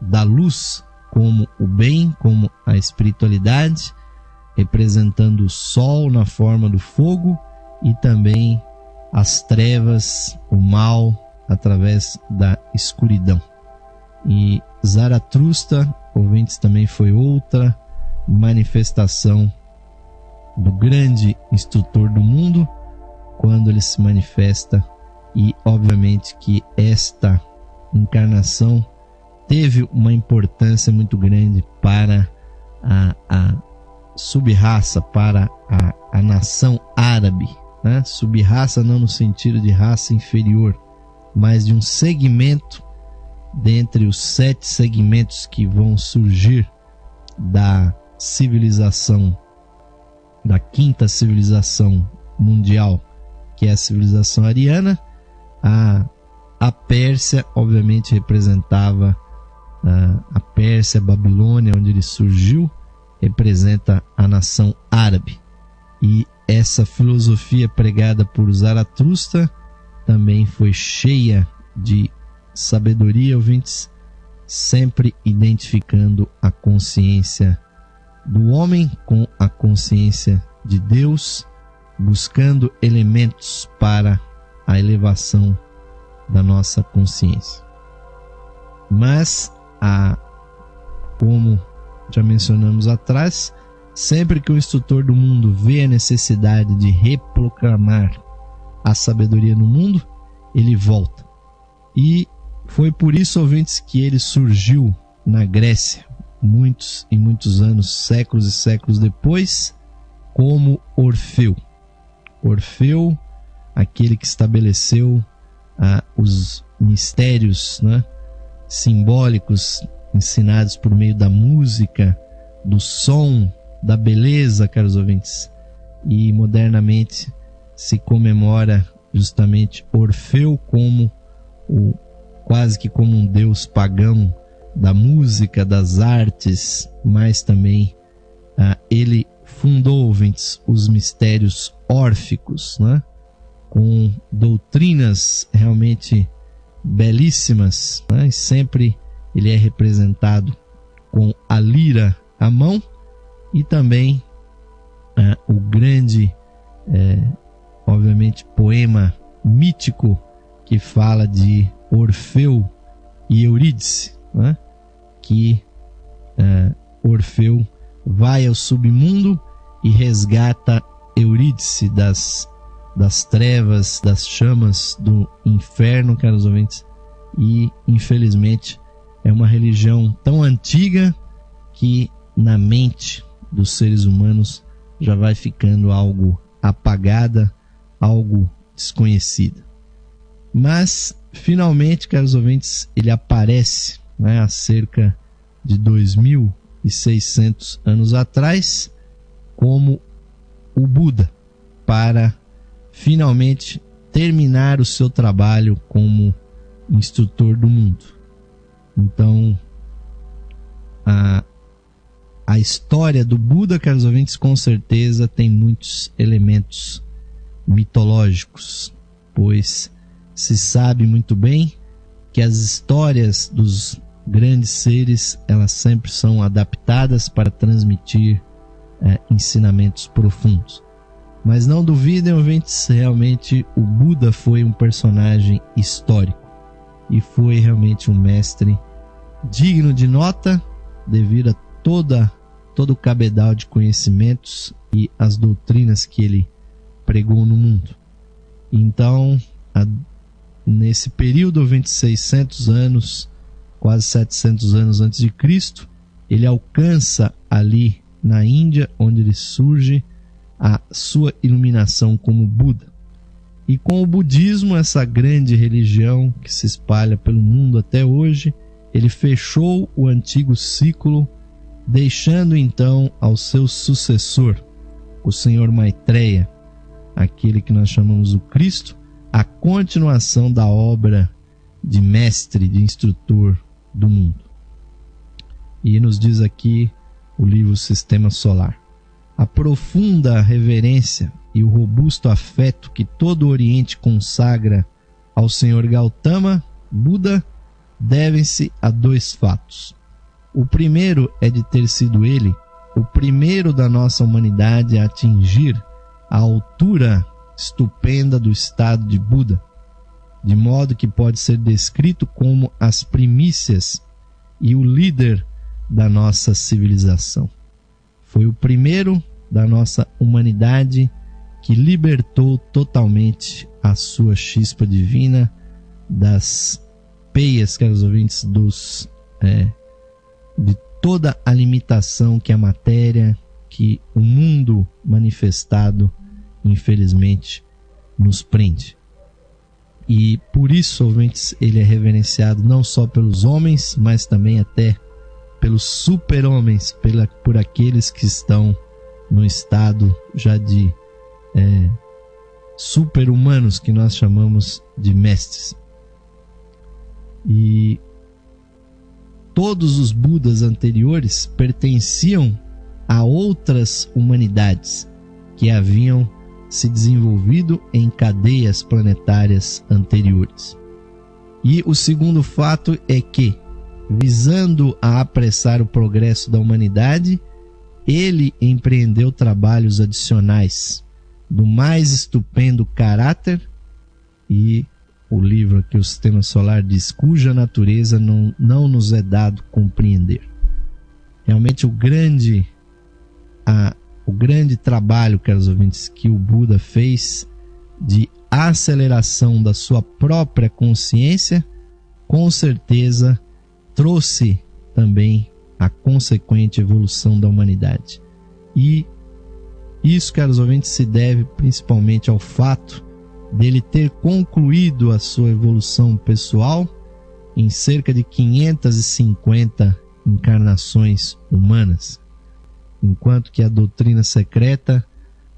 da luz como o bem, como a espiritualidade, representando o sol na forma do fogo, e também as trevas, o mal, através da escuridão. E Zaratustra, ouvintes, também foi outra manifestação do grande instrutor do mundo, quando ele se manifesta, e obviamente que esta encarnação teve uma importância muito grande para a sub-raça, para a nação árabe, né? Sub-raça não no sentido de raça inferior, mas de um segmento dentre os 7 segmentos que vão surgir da civilização, da 5ª civilização mundial, que é a civilização ariana. A Pérsia, obviamente, representava a Pérsia, a Babilônia, onde ele surgiu, representa a nação árabe. E essa filosofia pregada por Zaratustra também foi cheia de sabedoria, ouvintes, sempre identificando a consciência do homem com a consciência de Deus, buscando elementos para a elevação da nossa consciência. Mas, como já mencionamos atrás, sempre que o instrutor do mundo vê a necessidade de reproclamar a sabedoria no mundo, ele volta. E foi por isso, ouvintes, que ele surgiu na Grécia, muitos e muitos anos, séculos e séculos depois, como Orfeu. Orfeu, aquele que estabeleceu os mistérios, né, simbólicos ensinados por meio da música, do som, da beleza, caros ouvintes. E modernamente se comemora justamente Orfeu como quase que como um deus pagão da música, das artes, mas também ele fundou, ouvintes, os mistérios órficos, né? Com doutrinas realmente belíssimas, né? E sempre ele é representado com a lira à mão, e também o grande, obviamente, poema mítico que fala de Orfeu e Eurídice, né? Que Orfeu vai ao submundo e resgata Eurídice das trevas, das chamas do inferno, caros ouvintes. E infelizmente é uma religião tão antiga que na mente dos seres humanos já vai ficando algo apagada, algo desconhecida. Mas finalmente, caros ouvintes, ele aparece, há cerca de 2.600 anos atrás como o Buda, para finalmente terminar o seu trabalho como instrutor do mundo. Então, a história do Buda, caros ouvintes, com certeza tem muitos elementos mitológicos, pois se sabe muito bem que as histórias dos grandes seres, elas sempre são adaptadas para transmitir ensinamentos profundos. Mas não duvidem, ouvintes, realmente o Buda foi um personagem histórico e foi realmente um mestre digno de nota devido a todo o cabedal de conhecimentos e as doutrinas que ele pregou no mundo. Então, nesse período, 600 anos, quase 700 anos antes de Cristo, ele alcança ali na Índia, onde ele surge, a sua iluminação como Buda. E com o budismo, essa grande religião que se espalha pelo mundo até hoje, ele fechou o antigo ciclo, deixando então ao seu sucessor, o Senhor Maitreya, aquele que nós chamamos o Cristo, a continuação da obra de mestre, de instrutor do mundo. E nos diz aqui o livro Sistema Solar: a profunda reverência e o robusto afeto que todo o Oriente consagra ao Senhor Gautama, Buda, devem-se a dois fatos. O primeiro é de ter sido ele o primeiro da nossa humanidade a atingir a altura estupenda do estado de Buda, de modo que pode ser descrito como as primícias e o líder da nossa civilização. Foi o primeiro da nossa humanidade que libertou totalmente a sua chispa divina das peias, caros ouvintes, de toda a limitação que a matéria, que o mundo manifestado, infelizmente, nos prende. E por isso, ouvintes, ele é reverenciado não só pelos homens, mas também até pelos super-homens, por aqueles que estão no estado já de super-humanos, que nós chamamos de mestres. E todos os Budas anteriores pertenciam a outras humanidades que haviam se desenvolvido em cadeias planetárias anteriores. E o segundo fato é que, visando a apressar o progresso da humanidade, ele empreendeu trabalhos adicionais do mais estupendo caráter, e o livro aqui, o Sistema Solar, diz: cuja natureza não nos é dado compreender. Realmente o grande trabalho, caros ouvintes, que o Buda fez de aceleração da sua própria consciência, com certeza trouxe também a consequente evolução da humanidade. E isso, caros ouvintes, se deve principalmente ao fato dele ter concluído a sua evolução pessoal em cerca de 550 encarnações humanas, enquanto que a doutrina secreta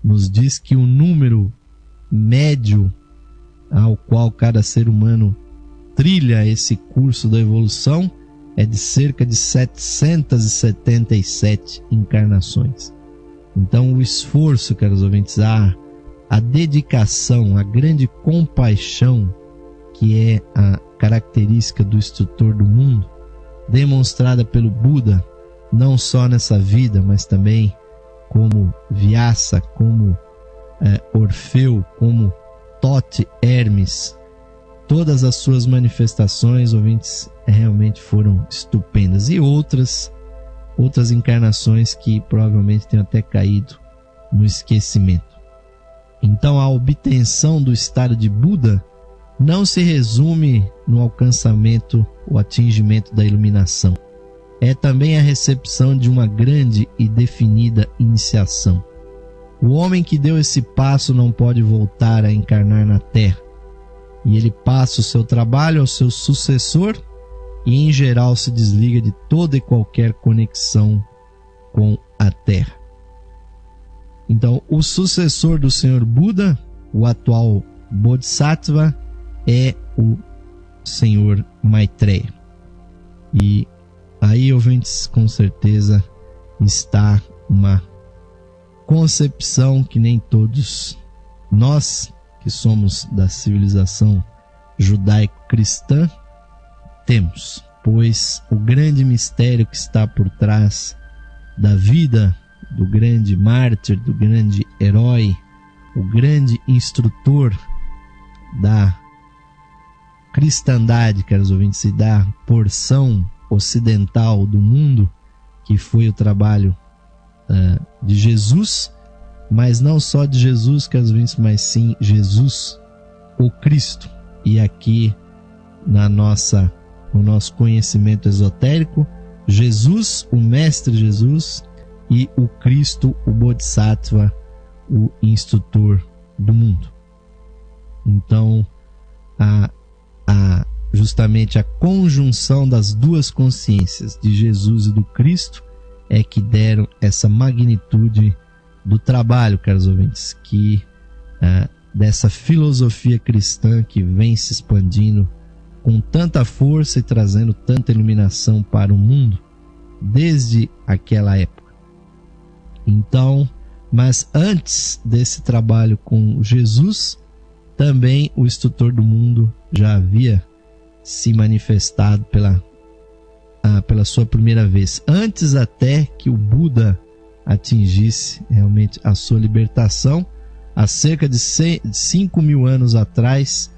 nos diz que o número médio ao qual cada ser humano trilha esse curso da evolução é de cerca de 777 encarnações. Então o esforço, caros ouvintes, a dedicação, a grande compaixão, que é a característica do instrutor do mundo, demonstrada pelo Buda, não só nessa vida, mas também como Vyasa, como Orfeu, como Thoth Hermes. Todas as suas manifestações, ouvintes, realmente foram estupendas. E outras outras encarnações que provavelmente tenham até caído no esquecimento. Então a obtenção do estado de Buda não se resume no alcançamento ou atingimento da iluminação. É também a recepção de uma grande e definida iniciação. O homem que deu esse passo não pode voltar a encarnar na Terra, e ele passa o seu trabalho ao seu sucessor e em geral se desliga de toda e qualquer conexão com a Terra. Então, o sucessor do Senhor Buda, o atual Bodhisattva, é o Senhor Maitreya. E aí, ouvintes, com certeza está uma concepção que nem todos nós, que somos da civilização judaico-cristã, temos, pois o grande mistério que está por trás da vida do grande mártir, do grande herói, o grande instrutor da cristandade, caros ouvintes, e da porção ocidental do mundo, que foi o trabalho de Jesus, mas não só de Jesus, caros ouvintes, mas sim Jesus, o Cristo. E aqui no nosso conhecimento esotérico, Jesus, o Mestre Jesus, e o Cristo, o Bodhisattva, o instrutor do mundo. Então, justamente a conjunção das duas consciências, de Jesus e do Cristo, é que deram essa magnitude do trabalho, caros ouvintes, dessa filosofia cristã que vem se expandindo com tanta força e trazendo tanta iluminação para o mundo desde aquela época. Então, mas antes desse trabalho com Jesus, também o instrutor do mundo já havia se manifestado pela sua primeira vez, antes até que o Buda atingisse realmente a sua libertação. Há cerca de 5.000 anos atrás,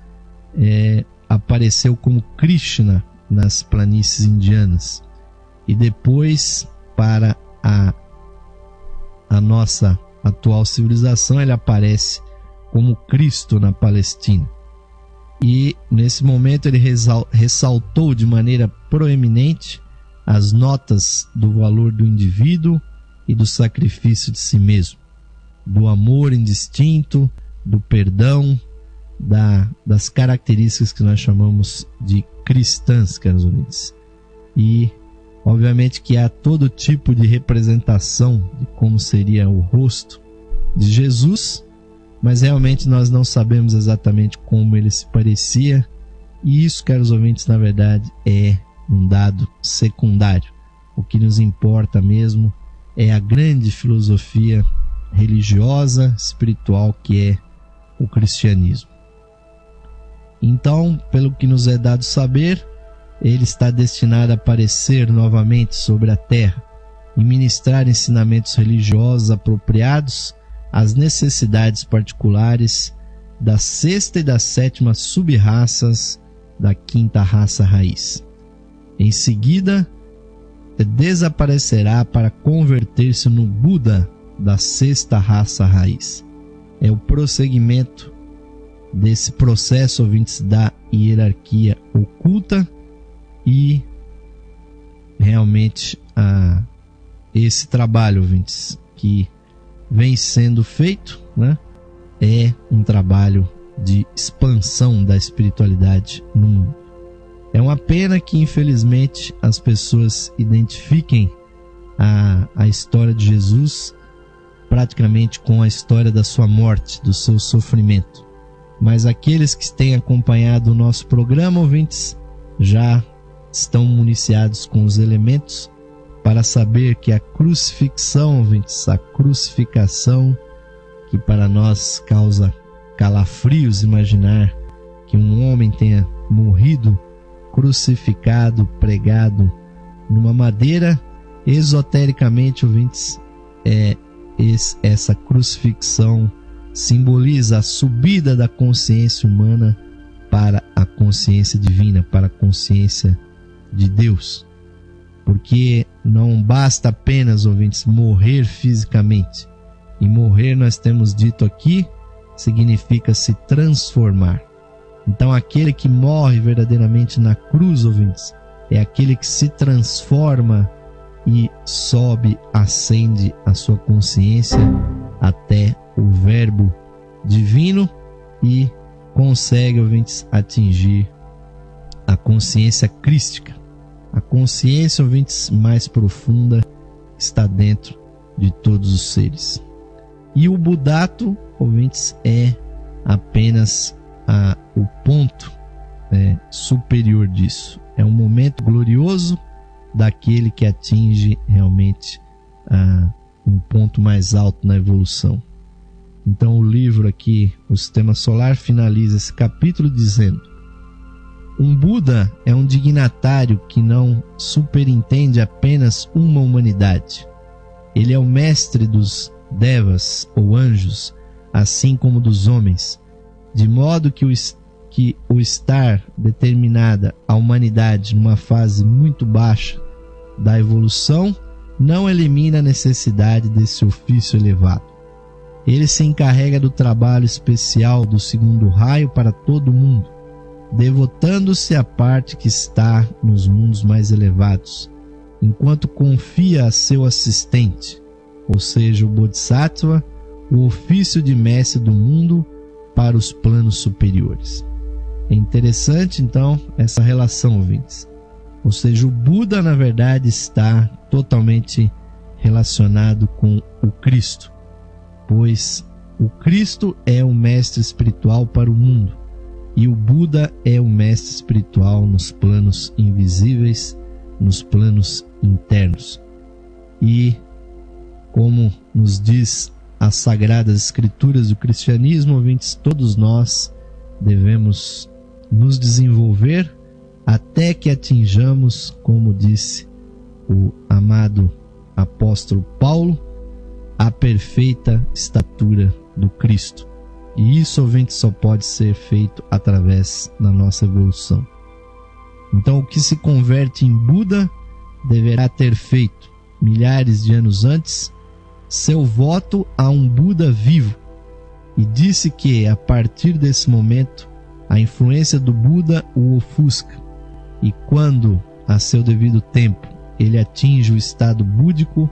apareceu como Krishna nas planícies indianas, e depois, para a nossa atual civilização, ele aparece como Cristo na Palestina. E nesse momento ele ressaltou de maneira proeminente as notas do valor do indivíduo e do sacrifício de si mesmo, do amor indistinto, do perdão, das características que nós chamamos de cristãs, caros ouvintes. E obviamente que há todo tipo de representação de como seria o rosto de Jesus, mas realmente nós não sabemos exatamente como ele se parecia, e isso, caros ouvintes, na verdade é um dado secundário. O que nos importa mesmo é a grande filosofia religiosa, espiritual, que é o cristianismo. Então, pelo que nos é dado saber, ele está destinado a aparecer novamente sobre a terra e ministrar ensinamentos religiosos apropriados às necessidades particulares da sexta e da sétima sub-raças da quinta raça raiz. Em seguida, desaparecerá para converter-se no Buda da sexta raça raiz. É o prosseguimento desse processo, ouvintes, da hierarquia oculta, e realmente esse trabalho, ouvintes, que vem sendo feito, né, é um trabalho de expansão da espiritualidade no mundo. É uma pena que, infelizmente, as pessoas identifiquem a história de Jesus praticamente com a história da sua morte, do seu sofrimento. Mas aqueles que têm acompanhado o nosso programa, ouvintes, já estão municiados com os elementos para saber que a crucifixão, ouvintes, a crucificação, que para nós causa calafrios imaginar que um homem tenha morrido crucificado, pregado numa madeira, esotericamente, ouvintes, essa crucifixão simboliza a subida da consciência humana para a consciência divina, para a consciência de Deus. porque não basta apenas, ouvintes, morrer fisicamente. E morrer, nós temos dito aqui, significa se transformar. Então aquele que morre verdadeiramente na cruz, ouvintes, é aquele que se transforma e sobe, ascende a sua consciência até o Verbo divino e consegue, ouvintes, atingir a consciência crística. A consciência, ouvintes, mais profunda está dentro de todos os seres. E o Budato, ouvintes, é apenas o ponto superior disso. É um momento glorioso daquele que atinge realmente um ponto mais alto na evolução. Então o livro aqui, o Sistema Solar, finaliza esse capítulo dizendo: um Buda é um dignatário que não superintende apenas uma humanidade. Ele é o mestre dos devas ou anjos, assim como dos homens, de modo que o estar determinada a humanidade numa fase muito baixa da evolução não elimina a necessidade desse ofício elevado. Ele se encarrega do trabalho especial do segundo raio para todo mundo, devotando-se à parte que está nos mundos mais elevados, enquanto confia a seu assistente, ou seja, o Bodhisattva, o ofício de mestre do mundo para os planos superiores. É interessante, então, essa relação, ouvintes. Ou seja, o Buda, na verdade, está totalmente relacionado com o Cristo, pois o Cristo é o mestre espiritual para o mundo e o Buda é o mestre espiritual nos planos invisíveis, nos planos internos. E, como nos diz as Sagradas Escrituras do cristianismo, ouvintes, todos nós devemos nos desenvolver até que atinjamos, como disse o amado apóstolo Paulo, a perfeita estatura do Cristo. E isso, ouvintes, só pode ser feito através da nossa evolução. Então, o que se converte em Buda deverá ter feito, milhares de anos antes, seu voto a um Buda vivo, e disse que, a partir desse momento, a influência do Buda o ofusca, e quando, a seu devido tempo, ele atinge o estado búdico,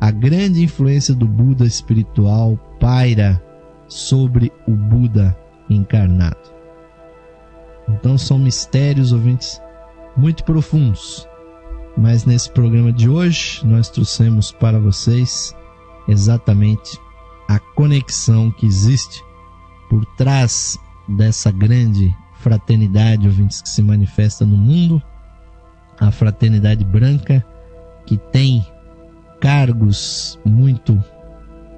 a grande influência do Buda espiritual paira sobre o Buda encarnado. Então são mistérios, ouvintes, muito profundos, mas nesse programa de hoje nós trouxemos para vocês exatamente a conexão que existe por trás dessa grande fraternidade, ouvintes, que se manifesta no mundo, a fraternidade branca, que tem cargos muito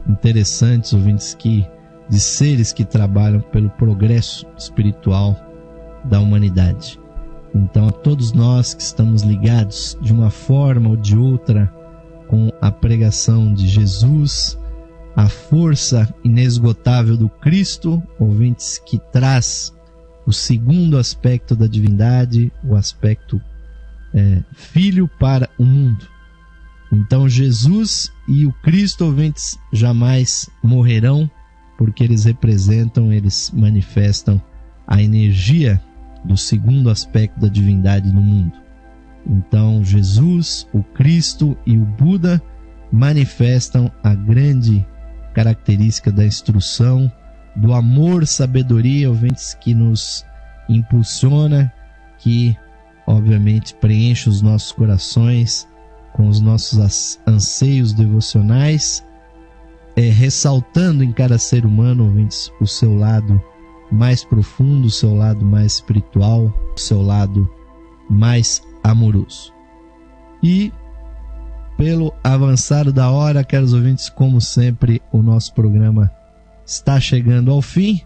interessantes, ouvintes, de seres que trabalham pelo progresso espiritual da humanidade. Então, a todos nós que estamos ligados de uma forma ou de outra com a pregação de Jesus, a força inesgotável do Cristo, ouvintes, que traz o segundo aspecto da divindade, o aspecto Filho para o mundo. Então Jesus e o Cristo, ouvintes, jamais morrerão, porque eles representam, eles manifestam a energia do segundo aspecto da divindade no mundo. Então Jesus, o Cristo e o Buda manifestam a grande característica da instrução, do amor, sabedoria, ouvintes, que nos impulsiona, que obviamente preenche os nossos corações com os nossos anseios devocionais, ressaltando em cada ser humano, ouvintes, o seu lado mais profundo, o seu lado mais espiritual, o seu lado mais amoroso. E pelo avançado da hora, caros ouvintes, como sempre, o nosso programa está chegando ao fim,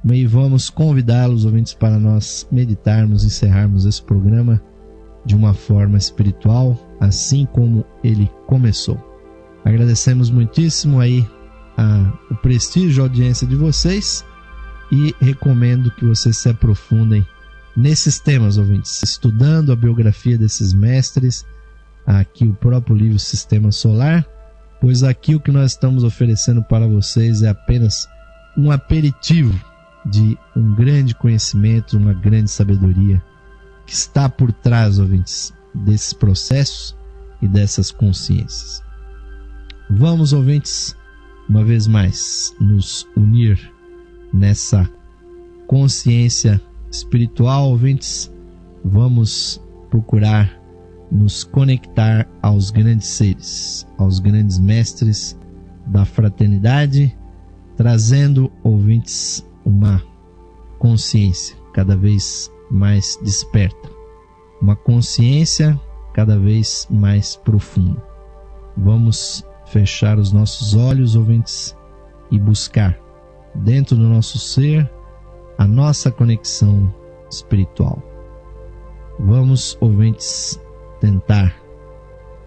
e vamos convidá-los, ouvintes, para nós meditarmos e encerrarmos esse programa de uma forma espiritual, assim como ele começou. Agradecemos muitíssimo aí o prestígio, a audiência de vocês, e recomendo que vocês se aprofundem nesses temas, ouvintes, estudando a biografia desses mestres, aqui o próprio livro Sistema Solar, pois aqui o que nós estamos oferecendo para vocês é apenas um aperitivo de um grande conhecimento, uma grande sabedoria que está por trás, ouvintes, desses processos e dessas consciências. Vamos, ouvintes, uma vez mais, nos unir nessa consciência espiritual, ouvintes. Vamos procurar nos conectar aos grandes seres, aos grandes mestres da fraternidade, trazendo, ouvintes, uma consciência cada vez mais desperta, uma consciência cada vez mais profunda. Vamos fechar os nossos olhos, ouvintes, e buscar dentro do nosso ser a nossa conexão espiritual. Vamos, ouvintes, tentar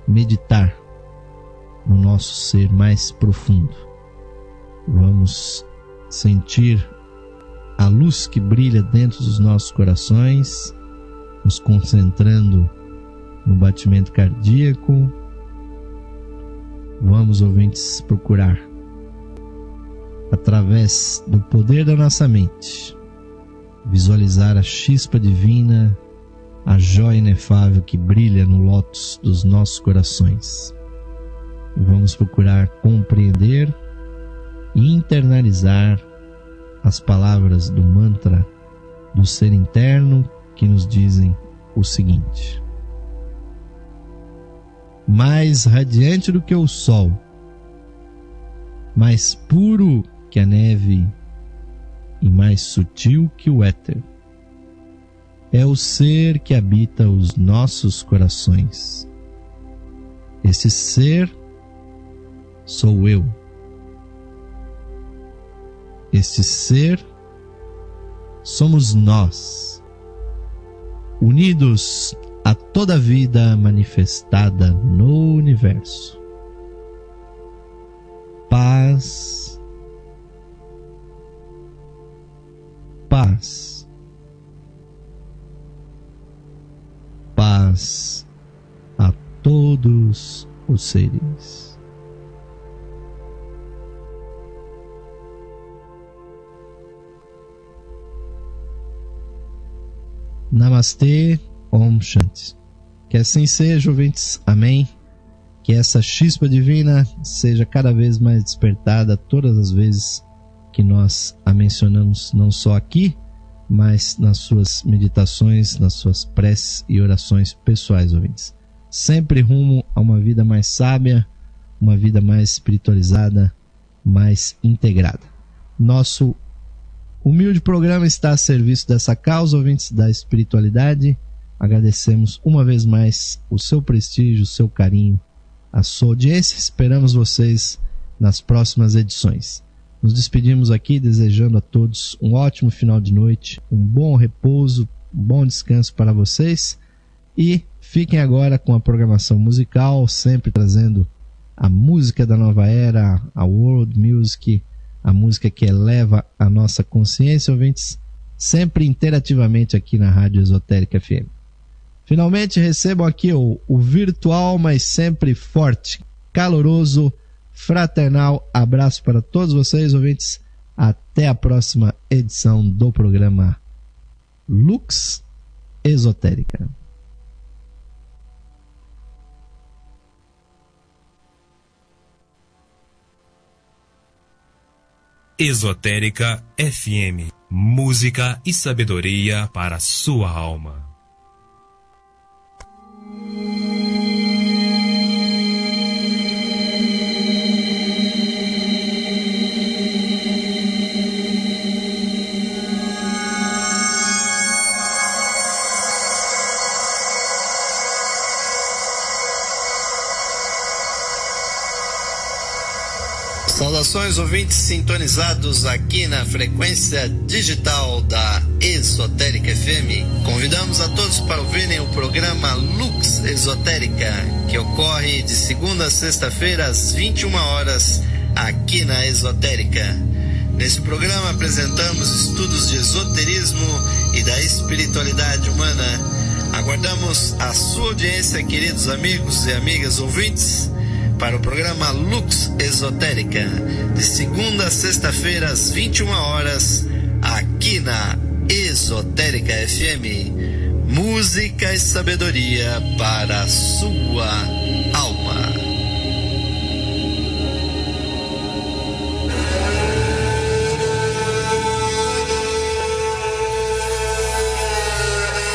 meditar no nosso ser mais profundo. Vamos sentir a luz que brilha dentro dos nossos corações, nos concentrando no batimento cardíaco. Vamos, ouvintes, procurar, através do poder da nossa mente, visualizar a chispa divina, a joia inefável que brilha no lótus dos nossos corações. E vamos procurar compreender e internalizar as palavras do mantra do ser interno que nos dizem o seguinte: mais radiante do que o sol, mais puro que a neve e mais sutil que o éter, é o ser que habita os nossos corações. Esse ser sou eu. Este ser somos nós, unidos a toda a vida manifestada no universo. Paz, paz, paz a todos os seres. Namastê, Om Shanti. Que assim seja, ouvintes. Amém. Que essa chispa divina seja cada vez mais despertada todas as vezes que nós a mencionamos, não só aqui, mas nas suas meditações, nas suas preces e orações pessoais, ouvintes. Sempre rumo a uma vida mais sábia, uma vida mais espiritualizada, mais integrada. Nosso humilde programa está a serviço dessa causa, ouvintes da espiritualidade. Agradecemos uma vez mais o seu prestígio, o seu carinho, a sua audiência. Esperamos vocês nas próximas edições. Nos despedimos aqui desejando a todos um ótimo final de noite, um bom repouso, um bom descanso para vocês. E fiquem agora com a programação musical, sempre trazendo a música da nova era, a World Music, a música que eleva a nossa consciência, ouvintes, sempre interativamente aqui na Rádio Esotérica FM. Finalmente recebam aqui o virtual, mas sempre forte, caloroso, fraternal abraço para todos vocês, ouvintes. Até a próxima edição do programa Lux Esotérica. Esotérica FM. Música e sabedoria para a sua alma. Saudações, ouvintes sintonizados aqui na frequência digital da Esotérica FM. Convidamos a todos para ouvirem o programa Lux Esotérica, que ocorre de segunda a sexta-feira às 21 horas aqui na Esotérica. Nesse programa apresentamos estudos de esoterismo e da espiritualidade humana, Aguardamos a sua audiência, queridos amigos e amigas ouvintes, para o programa Lux Esotérica, de segunda a sexta-feira às 21 horas, aqui na Esotérica FM. Música e sabedoria para a sua